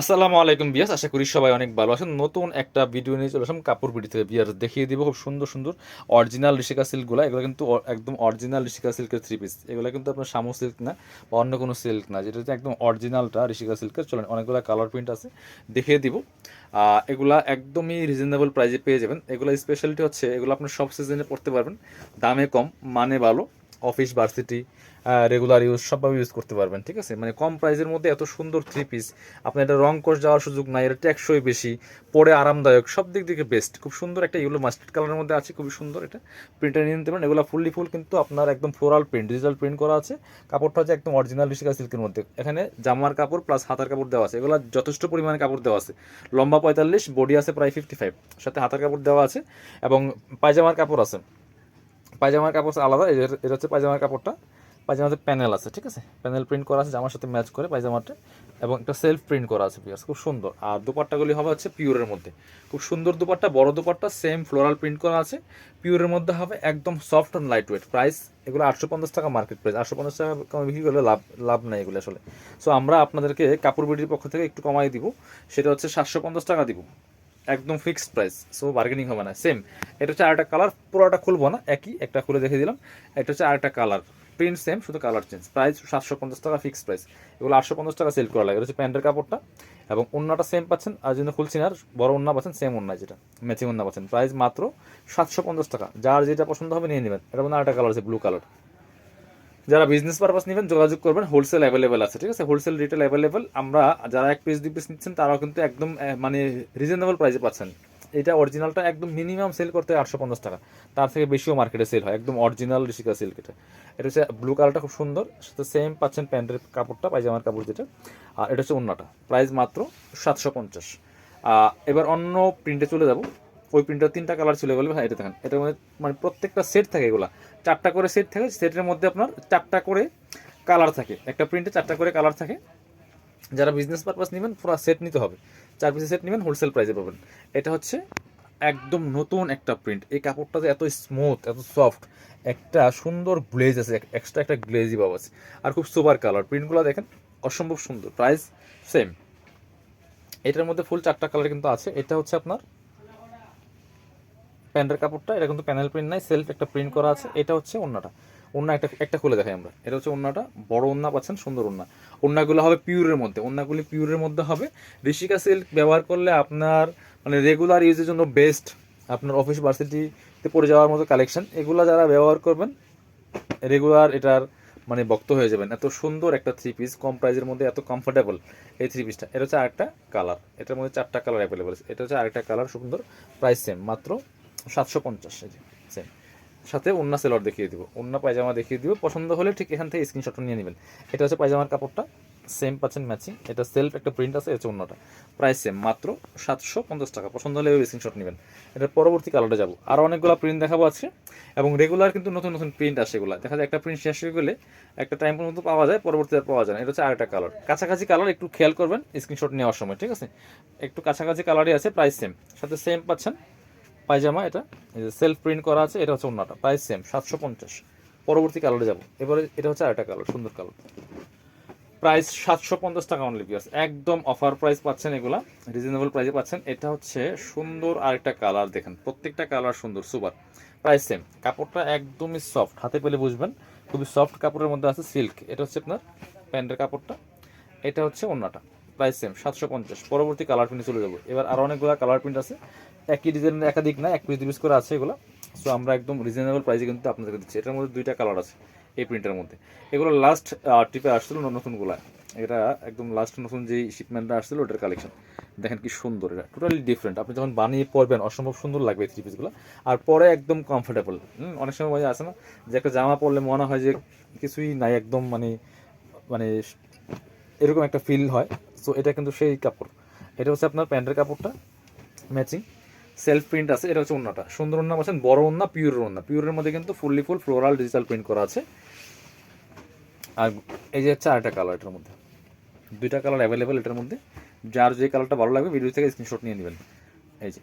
আসসালামু আলাইকুম বিয়াস, আশা করি সবাই অনেক ভালো আছেন। নতুন একটা ভিডিও নিয়ে চলে আসলাম কাপড় বিডি থেকে। বিয়ার দেখিয়ে দিব খুব সুন্দর সুন্দর অরিজিনাল ঋষিকা সিল্কগুলো। এগুলো কিন্তু একদম অরিজিনাল ঋষিকা সিল্কের থ্রি পিস। এগুলো কিন্তু আপনার শামু সিল্ক না বা অন্য কোনো সিল্ক না, যেটা হচ্ছে একদম অরিজিনালটা ঋষিকা সিল্কের। চলেন, অনেকগুলো কালার প্রিন্ট আছে, দেখিয়ে দিব। এগুলা একদমই রিজনেবল প্রাইসে পেয়ে যাবেন। এগুলো স্পেশালিটি হচ্ছে এগুলো আপনার সব সিজনে পড়তে পারবেন, দামে কম, মানে ভালো। অফিস, ভার্সিটি, রেগুলার ইউজ সবভাবে ইউজ করতে পারবেন, ঠিক আছে। মানে কম প্রাইসের মধ্যে এত সুন্দর থ্রি পিস, আপনার এটা রং কোর্স যাওয়ার সুযোগ নাই, এটা টেকসই বেশি, পরে আরামদায়ক, সব দিক থেকে বেস্ট। খুব সুন্দর একটা ইয়েলো মাস্টার্ড কালারের মধ্যে আছে, খুবই সুন্দর। এটা প্রিন্টটা নিয়ে নিতে পারেন। এগুলো ফুললি ফুল কিন্তু আপনার একদম ফ্লোরাল প্রিন্ট, ডিজিটাল প্রিন্ট করা আছে। কাপড়টা হচ্ছে একদম অরিজিনাল ঋষিকা সিল্কের মধ্যে। এখানে জামার কাপড় প্লাস হাতার কাপড় দেওয়া আছে। এগুলো যথেষ্ট পরিমাণে কাপড় দেওয়া আছে। লম্বা 45, বডি আছে প্রায় 55, সাথে হাতার কাপড় দেওয়া আছে এবং পায়জামার কাপড় আছে। পায়জামার কাপড় আলাদা, এটা হচ্ছে পায়জামার কাপড়টা। পায়জামাতে প্যানেল আছে, ঠিক আছে, প্যানেল প্রিন্ট করা আছে জামার সাথে ম্যাচ করে পায়জামাটা, এবং একটা সেলফ প্রিন্ট করা আছে পিয়ার্স, খুব সুন্দর। আর দুপাট্টাগুলি হবে হচ্ছে পিওরের মধ্যে, খুব সুন্দর দুপাট্টা, বড় দুপাট্টা, সেম ফ্লোরাল প্রিন্ট করা আছে, পিওরের মধ্যে হবে, একদম soft and light weight. Price এগুলো 850 টাকা মার্কেট প্রাইস। 850 টাকা কমে বিক্রি করলে লাভ লাভ নাই এগুলো আসলে। সো আমরা আপনাদেরকে কাপড় বিডির পক্ষ থেকে একটু কমাই দিব, সেটা হচ্ছে 750 টাকা দিব, একদম ফিক্সড প্রাইস। সো বার্গেনিং হবে না। সেম, এটা হচ্ছে আরেকটা কালার, পুরোটা খুলবো না, একই একটা খুলে দেখে দিলাম। এটা হচ্ছে আরেকটা কালার, প্রিন্ট সেম, শুধু কালার চেঞ্জ। প্রাইস 750 টাকা ফিক্সড প্রাইস। এগুলো 850 টাকা সেল করা লাগে। এটা হচ্ছে প্যান্টের কাপড়টা, এবং ওন্নাটা সেম পাচ্ছেন। আর জন্য খুলছি না, আর বড় ওন্না পাচ্ছেন, সেম ওন্না, যেটা ম্যাচিং ওন্না পাচ্ছেন। প্রাইস মাত্র 750 টাকা। যার যেটা পছন্দ হবে নিয়ে নেবেন। এটা মধ্যে আরেকটা কালার আছে, ব্লু কালার। যারা বিজনেস পারপাস নেবেন যোগাযোগ করবেন, হোলসেল অ্যাভেলেবেল আছে, ঠিক আছে, হোলসেল রিটেল অ্যাভেলেবেল। আমরা যারা এক পিস দুই পিস নিচ্ছেন তারাও কিন্তু একদম মানে রিজনেবল প্রাইসে পাচ্ছেন। এটা অরিজিনালটা একদম মিনিমাম সেল করতে হয় 850 টাকা, তার থেকে বেশিও মার্কেটে সেল হয়। একদম অরিজিনাল ঋষিকা সিল্ক এটা। এটা হচ্ছে ব্লু কালারটা, খুব সুন্দর, সাথে সেম পাচ্ছেন প্যান্টের কাপড়টা, পায়জামার কাপড় যেটা। আর এটা হচ্ছে অন্যটা, প্রাইস মাত্র 750। এবার অন্য প্রিন্টে চলে যাব। ওই প্রিন্টার 3টা কালার ছিল, বলবে হ্যাঁ এটা দেখেন, এটার মধ্যে মানে প্রত্যেকটা সেট থাকে, এগুলা 4টা করে সেট থাকে। সেটের মধ্যে আপনার 4টা করে কালার থাকে, একটা প্রিন্টে 4টা করে কালার থাকে। যারা বিজনেস পারপাস নেবেন পুরো সেট নিতে হবে, 4 পিসের সেট নেবেন, হোলসেল প্রাইসে পাবেন। এটা হচ্ছে একদম নতুন একটা প্রিন্ট। এই কাপড়টাতে এত স্মুথ, এত সফট, একটা সুন্দর গ্লেজ আছে, এক্সট্রা একটা গ্লেজি ভাব আছে, আর খুব সুপার কালার। প্রিন্টগুলো দেখেন, অসম্ভব সুন্দর। Price same. এটার মধ্যে ফুল 4টা কালার কিন্তু আছে। এটা হচ্ছে আপনার প্যান্টের কাপড়টা, এটা কিন্তু প্যানেল প্রিন্ট নাই, সেলফ একটা প্রিন্ট করা আছে। এটা হচ্ছে ওন্নাটা। ওন্না একটা একটা খুলে দেখাই আমরা। এটা হচ্ছে ওন্নাটা, বড় ওন্না পাচ্ছেন, সুন্দর ওন্না। ওন্নাগুলো হবে পিওরের মধ্যে, ওন্নাগুলি পিওরের মধ্যে হবে। ঋষিকা সিল্ক ব্যবহার করলে আপনার মানে রেগুলার ইউজের জন্য বেস্ট। আপনার অফিস ভার্সিটিতে পড়ে যাওয়ার মতো কালেকশন। এগুলো যারা ব্যবহার করবেন রেগুলার, এটার মানে ভক্ত হয়ে যাবেন। এত সুন্দর একটা থ্রি পিস, কম প্রাইসের মধ্যে এত কমফোর্টেবল এই থ্রি পিসটা। এটা হচ্ছে আরেকটা কালার, এটার মধ্যে 4টা কালার অ্যাভেলেবল আছে। এটা হচ্ছে আরেকটা কালার, সুন্দর। প্রাইস সেম, মাত্র 750। সেম, সাথে ওন্না সেলর দেখিয়ে দিব, ওন্না পায়জামা দেখিয়ে দিব। পছন্দ হলে ঠিক এখান থেকে স্ক্রিনশট নিয়ে নেবেন। এটা হচ্ছে পায়জামার কাপড়টা, সেম পাচ্ছেন ম্যাচিং। এটা সেলফ একটা প্রিন্ট আছে, হচ্ছে অন্যটা। প্রাইস সেম, মাত্র 750 টাকা। পছন্দ হলে স্ক্রিনশট নেবেন। এটার পরবর্তী কালারটা যাবো, আরও অনেকগুলো প্রিন্ট দেখাবো আছে, এবং রেগুলার কিন্তু নতুন নতুন প্রিন্ট আসে। এগুলো দেখা যায় একটা প্রিন্ট শেষ হয়ে গেলে একটা টাইম পর্যন্ত পাওয়া যায়, পরবর্তীতে আর পাওয়া যায় না। এটা হচ্ছে আরেকটা কালার, কাছাকাছি কালার, একটু খেয়াল করবেন স্ক্রিনশট নেওয়ার সময়, ঠিক আছে। একটু কাছাকাছি কালারই আছে। প্রাইস সেম, সাথে সেম পাচ্ছেন পায়জামা। এটা সেলফ প্রিন্ট করা আছে। এটা হচ্ছে অন্যটা, প্রাইস সেম 750। পরবর্তী কালারে যাব এবারে। এটা হচ্ছে আরেকটা কালার, সুন্দর কালার। প্রাইস 750 টাকা অনলি পিয়ার্স, একদম অফার প্রাইস পাচ্ছেন, এগুলা রিজনেবল প্রাইসে পাচ্ছেন। এটা হচ্ছে সুন্দর আরেকটা কালার, দেখেন প্রত্যেকটা কালার সুন্দর, সুপার। Price same. কাপড়টা একদমই সফট, হাতে পেলে বুঝবেন, খুবই সফট কাপড়ের মধ্যে আছে, সিল্ক। এটা হচ্ছে আপনার প্যান্টের কাপড়টা, এটা হচ্ছে অন্যটা। Price same 750। পরবর্তী কালার প্রিন্টে চলে যাবো। এবার আরও অনেকগুলো কালার প্রিন্ট আছে, একই ডিজাইনের একাধিক না, এক পিস দুই পিস করে আছে এগুলো। সো আমরা একদম রিজনেবল প্রাইসে কিন্তু আপনাদেরকে দিচ্ছি। এটার মধ্যে 2টা কালার আছে এই প্রিন্টের মধ্যে। এগুলো লাস্ট ট্রিপে আসছিল নতুনগুলা, এটা একদম লাস্ট নতুন যেই শিপমেন্টটা আসছিল ওটার কালেকশন। দেখেন কি সুন্দর, এটা টোটালি ডিফারেন্ট। আপনি যখন বানিয়ে পরবেন অসম্ভব সুন্দর লাগবে এই থ্রি পিসগুলো, আর পরে একদম কমফোর্টেবল। অনেক সময় মজা আছে না, যে একটা জামা পরলে মনে হয় যে কিছুই নাই, একদম মানে মানে এরকম একটা ফিল হয়। সো এটা কিন্তু সেই কাপড়। এটা হচ্ছে আপনার প্যান্টের কাপড়টা, ম্যাচিং সেলফ প্রিন্ট আছে। এটা হচ্ছে ওন্নাটা, সুন্দর ওন্না পাচ্ছেন, বড় ওন্না, পিওরের ওন্না। পিওরের মধ্যে কিন্তু fully full floral digital print করা আছে। আর এই যে হচ্ছে আরেকটা কালার, এটার মধ্যে 2টা কালার অ্যাভেলেবেল এটার মধ্যে। যার যে কালারটা ভালো লাগবে ভিডিও থেকে স্ক্রিনশট নিয়ে নেবেন। এই যে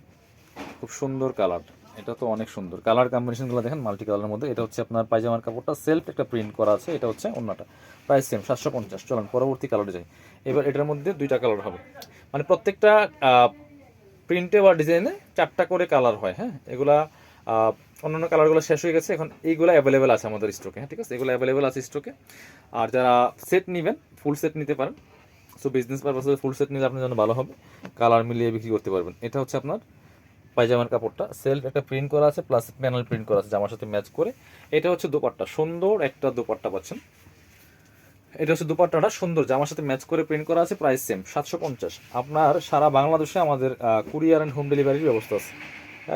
খুব সুন্দর কালার, এটা তো অনেক সুন্দর কালার কম্বিনেশনগুলো দেখেন, মাল্টি কালারের মধ্যে। এটা হচ্ছে আপনার পায়জামার কাপড়টা, সেলফ একটা প্রিন্ট করা আছে। এটা হচ্ছে ওন্নাটা, প্রাইস সেম 750। চলুন পরবর্তী কালারে যাই। এবার এটার মধ্যে 2টা কালার হবে। মানে প্রত্যেকটা প্রিন্টে বা ডিজাইনে 4টা করে কালার হয়। হ্যাঁ, এগুলা অন্যান্য কালারগুলো শেষ হয়ে গেছে, এখন এইগুলো অ্যাভেলেবেল আছে আমাদের স্টকে। হ্যাঁ, ঠিক আছে, এগুলো অ্যাভেলেবেল আছে স্টকে। আর যারা সেট নেবেন, ফুল সেট নিতে পারেন। সো বিজনেস পারপাসে ফুল সেট নিলে আপনার জন্য ভালো হবে, কালার মিলিয়ে বিক্রি করতে পারবেন। এটা হচ্ছে আপনার পায়জামার কাপড়টা, সেলফ একটা প্রিন্ট করা আছে, প্লাস প্যানেল প্রিন্ট করা আছে জামার সাথে ম্যাচ করে। এটা হচ্ছে দোপাট্টা, সুন্দর একটা দোপাট্টা পাচ্ছেন। এটা হচ্ছে দোপাট্টাটা সুন্দর জামার সাথে ম্যাচ করে প্রিন্ট করা আছে, প্রাইস সেম 750। আপনার সারা বাংলাদেশে আমাদের কুরিয়ার অ্যান্ড হোম ডেলিভারির ব্যবস্থা আছে।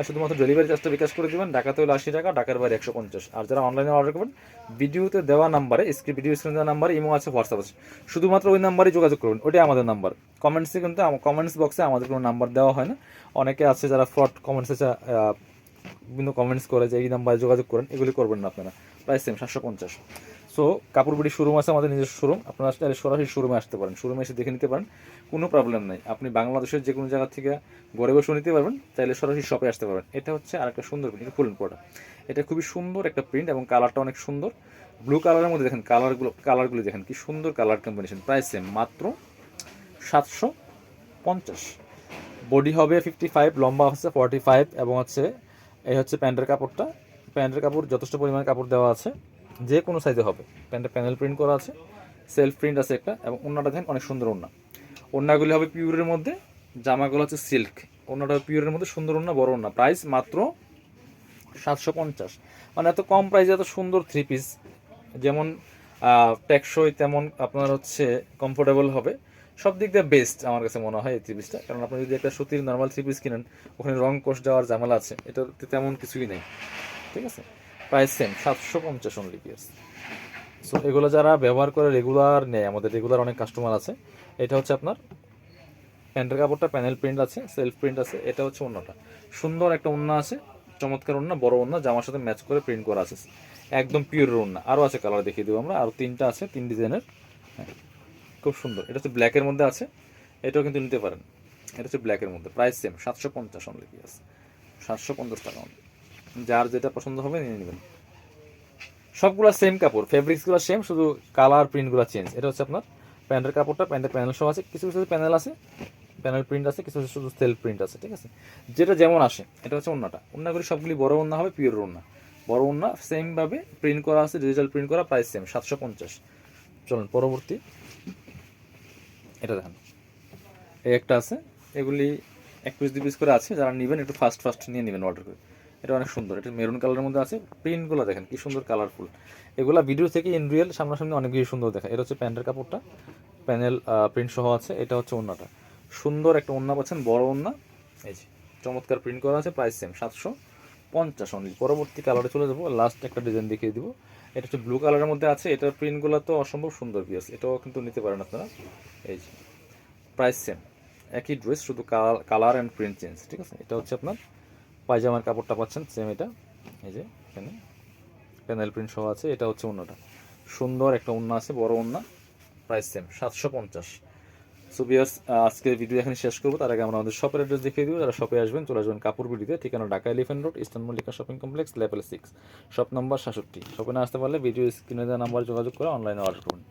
শুধুমাত্র ডেলিভারি চার্জটা বিকাশ করে দেবেন, ঢাকাতে হলে 80 টাকা, ঢাকার বাইরে 150। আর যারা অনলাইনে অর্ডার করবেন, ভিডিওতে দেওয়া নাম্বারে, ভিডিও স্ক্রিনে দেওয়া নাম্বারে ইমো আছে, হোয়াটসঅ্যাপ আছে, শুধুমাত্র ওই নাম্বারে যোগাযোগ করবেন, ওইটাই আমাদের নাম্বার। কমেন্টসে কিন্তু কমেন্টস বক্সে আমাদের কোনো নাম্বার দেওয়া হয় না। অনেকে আছে যারা ফ্রড কমেন্টসে বিভিন্ন কমেন্টস করে যে এই নাম্বারে যোগাযোগ করেন, এগুলি করবেন না আপনারা। Price same 750। সো কাপড় বিড়ি শোরুম আছে আমাদের নিজস্ব শোরুম, আপনারা চাইলে সরাসরি শোরুমে আসতে পারেন, শোরুমে এসে দেখে নিতে পারেন, কোনো প্রবলেম নেই। আপনি বাংলাদেশের যে কোনো জায়গা থেকে ঘরে বসে নিতে পারবেন, চাইলে সরাসরি শপে আসতে পারবেন। এটা হচ্ছে আরেকটা সুন্দর প্রিন্ট, এটা ফুলেন প্রোডাক্ট। এটা খুবই সুন্দর একটা প্রিন্ট এবং কালারটা অনেক সুন্দর, ব্লু কালারের মধ্যে দেখেন, কালারগুলো দেখেন কি সুন্দর কালার কম্বিনেশন। প্রাইস সেম মাত্র 750। বডি হবে 55, লম্বা হচ্ছে 45, এবং হচ্ছে এই হচ্ছে প্যান্টের কাপড়টা। প্যান্টের কাপড় যথেষ্ট পরিমাণে কাপড় দেওয়া আছে, যে কোনো সাইজে হবে। প্যান্টে প্যানেল প্রিন্ট করা আছে, সেলফ প্রিন্ট আছে একটা, এবং ওড়নাটা দেখেন অনেক সুন্দর ওড়না। ওড়নাগুলি হবে পিওরের মধ্যে, জামাগুলো হচ্ছে সিল্ক। ওড়নাটা হবে পিওরের মধ্যে, সুন্দর ওড়না, বড় ওড়না। প্রাইস মাত্র 750। মানে এত কম প্রাইসে এত সুন্দর থ্রি পিস, যেমন টেকসই তেমন আপনার হচ্ছে কমফোর্টেবল হবে, সব দিক দিয়ে বেস্ট আমার কাছে মনে হয় এই থ্রি পিসটা। কারণ আপনি যদি একটা সুতির নর্মাল থ্রি পিস কিনেন, ওখানে রং কোষ দেওয়ার ঝামেলা আছে, এটাতে তেমন কিছুই নেই। ঠিক আছে, price same 750 only pairs. So এগুলো যারা ব্যবহার করে রেগুলার নেয়, আমাদের রেগুলার অনেক কাস্টমার আছে। এটা হচ্ছে আপনার প্যান্টের কাপড়টা, প্যানেল প্রিন্ট আছে, সেলফ প্রিন্ট আছে। এটা হচ্ছে ওড়নাটা, সুন্দর একটা ওড়না আছে, চমৎকার ওড়না, বড় ওড়না, জামার সাথে ম্যাচ করে প্রিন্ট করা আছে, একদম পিওর ওড়না। আরও আছে কালার দেখিয়ে দেবো আমরা, আরও 3টা আছে, 3 ডিজাইনের। হ্যাঁ, খুব সুন্দর। এটা হচ্ছে ব্ল্যাকের মধ্যে আছে, এটাও কিন্তু নিতে পারেন। এটা হচ্ছে ব্ল্যাকের মধ্যে, প্রাইস সেম 750 অনলি পিয়ার্স, 750 টাকা অনলি। যার যেটা পছন্দ হবে নিয়ে নেবেন। সবগুলো সেম কাপড়, ফেব্রিক্সগুলো সেম, শুধু কালার প্রিন্টগুলো চেঞ্জ। এটা হচ্ছে আপনার প্যান্টের কাপড়টা, প্যান্টের প্যানেল সহ আছে, কিছু কিছু প্যানেল আছে, প্যানেল প্রিন্ট আছে, কিছু শুধু সেলফ প্রিন্ট আছে। ঠিক আছে, যেটা যেমন আসে। এটা হচ্ছে ওড়নাটা, ওড়নাগুলি সবগুলি বড় ওড়না হবে, পিওর ওড়না, বড় ওড়না, সেমভাবে প্রিন্ট করা আছে, ডিজিটাল প্রিন্ট করা, প্রাইস সেম 750। চলুন পরবর্তী, এটা দেখেন, এই একটা আছে। এগুলি 1 পিস 2 পিস করে আছে, যারা নেবেন একটু ফাস্ট নিয়ে নেবেন অর্ডার করে। এটা অনেক সুন্দর, এটা মেরুন কালারের মধ্যে আছে, প্রিন্টগুলো দেখেন কি সুন্দর কালারফুল। এগুলা ভিডিও থেকে ইন রিয়েল সামনাসামনি অনেক বেশি সুন্দর দেখা। এটা হচ্ছে প্যান্টের কাপড়টা, প্যানেল প্রিন্ট সহ আছে। এটা হচ্ছে ওড়নাটা, সুন্দর একটা ওড়না পাচ্ছেন, বড় ওড়না, এই যে চমৎকার প্রিন্ট করা আছে, প্রাইস সেম 750 অনলি। পরবর্তী কালারে চলে যাবো, লাস্ট একটা ডিজাইন দেখিয়ে দিব। এটা হচ্ছে ব্লু কালারের মধ্যে আছে, এটার প্রিন্টগুলো তো অসম্ভব সুন্দর পিয়াস, এটাও কিন্তু নিতে পারেন আপনারা। এই যে প্রাইস সেম, একই ড্রেস, শুধু কালার অ্যান্ড প্রিন্ট চেঞ্জ। ঠিক আছে, এটা হচ্ছে আপনার পায়জামার কাপড়টা পাচ্ছেন সেম, এটা এই যে এখানে প্যানেল প্রিন্ট সহ আছে। এটা হচ্ছে ওড়নাটা, সুন্দর একটা ওড়না আছে, বড় ওড়না, প্রাইস সেম 750। সো ভিউয়ার্স, আজকের ভিডিও এখানে শেষ করবো। তার আগে আমরা আমাদের শপের অ্যাড্রেস দেখিয়ে দিব। যারা শপে আসবেন, চলে আসবেন কাপড় বিডিতে, ঠিকানা Dhaka elephant road, eastern Mallika shopping complex, level 6, shop number 67। শপে না আসতে পারলে ভিডিও স্ক্রিনে দেওয়া নাম্বার যোগাযোগ করে অনলাইনে অর্ডার করুন।